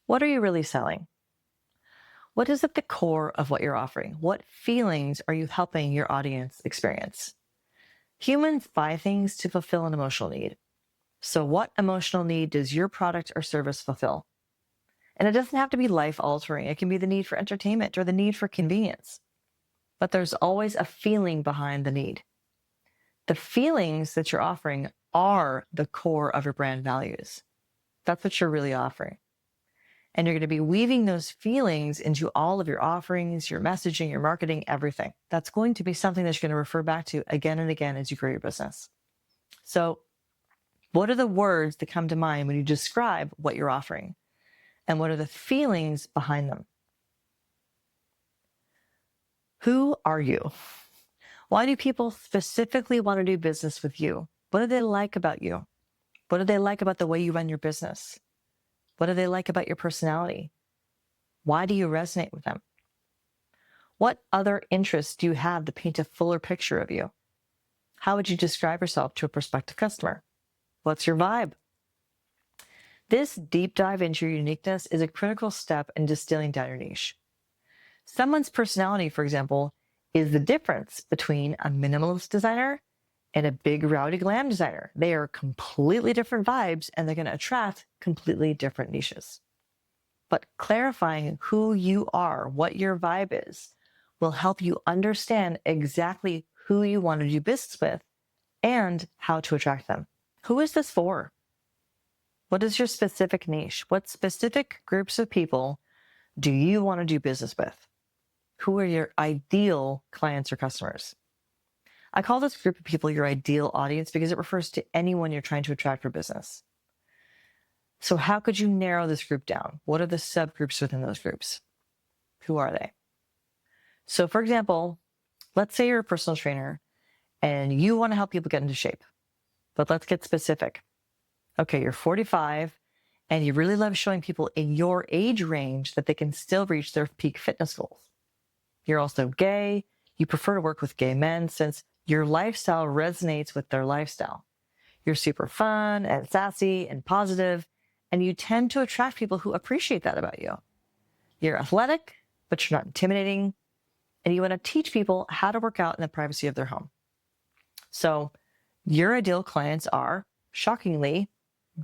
What are you really selling? What is at the core of what you're offering? What feelings are you helping your audience experience? Humans buy things to fulfill an emotional need. So, what emotional need does your product or service fulfill? And it doesn't have to be life altering, it can be the need for entertainment or the need for convenience. But there's always a feeling behind the need. The feelings that you're offering are the core of your brand values. That's what you're really offering. And you're going to be weaving those feelings into all of your offerings, your messaging, your marketing, everything. That's going to be something that you're going to refer back to again and again as you grow your business. So, what are the words that come to mind when you describe what you're offering? And what are the feelings behind them? Who are you? Why do people specifically want to do business with you? What do they like about you? What do they like about the way you run your business? What do they like about your personality? Why do you resonate with them? What other interests do you have to paint a fuller picture of you? How would you describe yourself to a prospective customer? What's your vibe? This deep dive into your uniqueness is a critical step in distilling down your niche. Someone's personality, for example, is the difference between a minimalist designer and a big rowdy glam designer. They are completely different vibes and they're going to attract completely different niches. But clarifying who you are, what your vibe is, will help you understand exactly who you want to do business with and how to attract them. Who is this for? What is your specific niche? What specific groups of people do you want to do business with? Who are your ideal clients or customers? I call this group of people your ideal audience because it refers to anyone you're trying to attract for business. So how could you narrow this group down? What are the subgroups within those groups? Who are they? So for example, let's say you're a personal trainer and you want to help people get into shape, but let's get specific. Okay, you're 45 and you really love showing people in your age range that they can still reach their peak fitness goals. You're also gay. You prefer to work with gay men since your lifestyle resonates with their lifestyle. You're super fun and sassy and positive, and you tend to attract people who appreciate that about you. You're athletic, but you're not intimidating, and you want to teach people how to work out in the privacy of their home. So your ideal clients are, shockingly,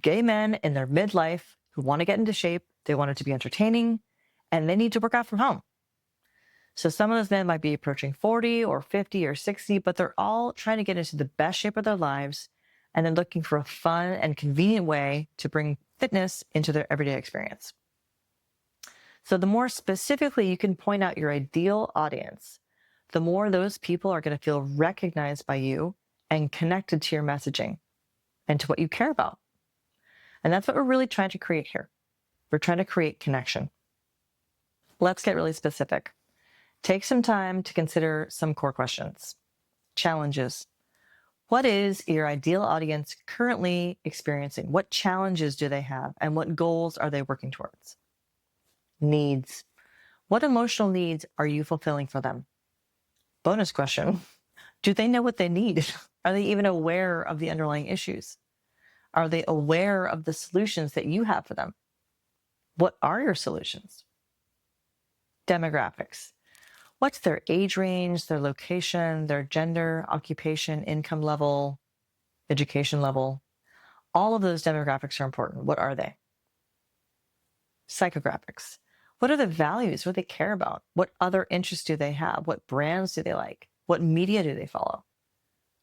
gay men in their midlife who want to get into shape, they want it to be entertaining, and they need to work out from home. So some of those men might be approaching 40 or 50 or 60, but they're all trying to get into the best shape of their lives and then looking for a fun and convenient way to bring fitness into their everyday experience. So the more specifically you can point out your ideal audience, the more those people are going to feel recognized by you and connected to your messaging and to what you care about. And that's what we're really trying to create here. We're trying to create connection. Let's get really specific. Take some time to consider some core questions. Challenges. What is your ideal audience currently experiencing? What challenges do they have? And what goals are they working towards? Needs. What emotional needs are you fulfilling for them? Bonus question. Do they know what they need? Are they even aware of the underlying issues? Are they aware of the solutions that you have for them? What are your solutions? Demographics. What's their age range, their location, their gender, occupation, income level, education level? All of those demographics are important. What are they? Psychographics. What are the values? What do they care about? What other interests do they have? What brands do they like? What media do they follow?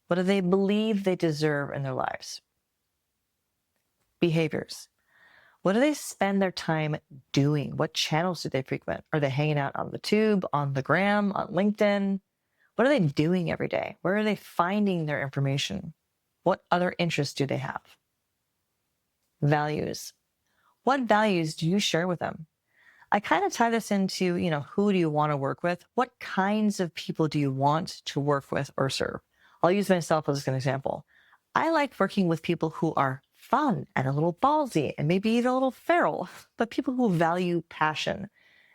What do they believe they deserve in their lives? Behaviors. What do they spend their time doing? What channels do they frequent? Are they hanging out on the tube, on the gram, on LinkedIn? What are they doing every day? Where are they finding their information? What other interests do they have? Values. What values do you share with them? I kind of tie this into, who do you want to work with? What kinds of people do you want to work with or serve? I'll use myself as an example. I like working with people who are fun and a little ballsy and maybe even a little feral, but people who value passion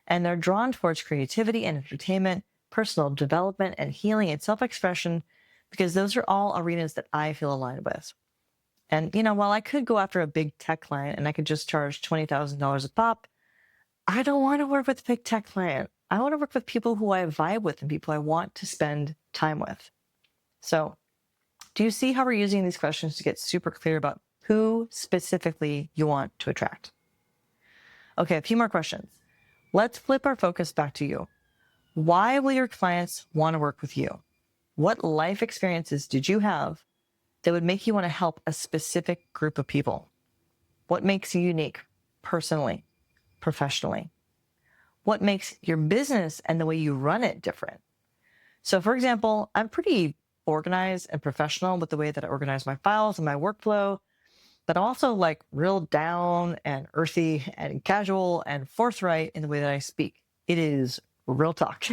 and they're drawn towards creativity and entertainment, personal development and healing and self-expression, because those are all arenas that I feel aligned with. And, while I could go after a big tech client and I could just charge $20,000 a pop, I don't want to work with a big tech client. I want to work with people who I vibe with and people I want to spend time with. So, do you see how we're using these questions to get super clear about who specifically you want to attract? Okay, a few more questions. Let's flip our focus back to you. Why will your clients want to work with you? What life experiences did you have that would make you want to help a specific group of people? What makes you unique personally, professionally? What makes your business and the way you run it different? So, for example, I'm pretty organized and professional with the way that I organize my files and my workflow, but I'm also like real down and earthy and casual and forthright in the way that I speak. It is real talk.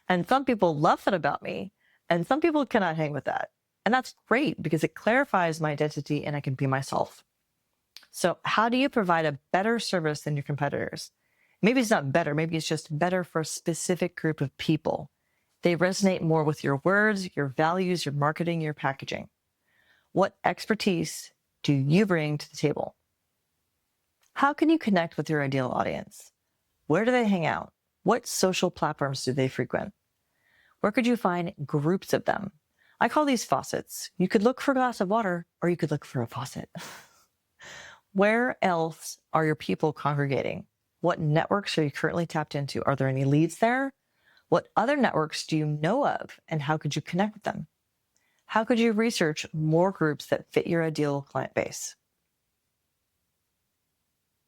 And some people love that about me, and some people cannot hang with that. And that's great because it clarifies my identity and I can be myself. So, how do you provide a better service than your competitors? Maybe it's not better, maybe it's just better for a specific group of people. They resonate more with your words, your values, your marketing, your packaging. What expertise do you bring to the table? How can you connect with your ideal audience? Where do they hang out? What social platforms do they frequent? Where could you find groups of them? I call these faucets. You could look for a glass of water or you could look for a faucet. Where else are your people congregating? What networks are you currently tapped into? Are there any leads there? What other networks do you know of and how could you connect with them? How could you research more groups that fit your ideal client base?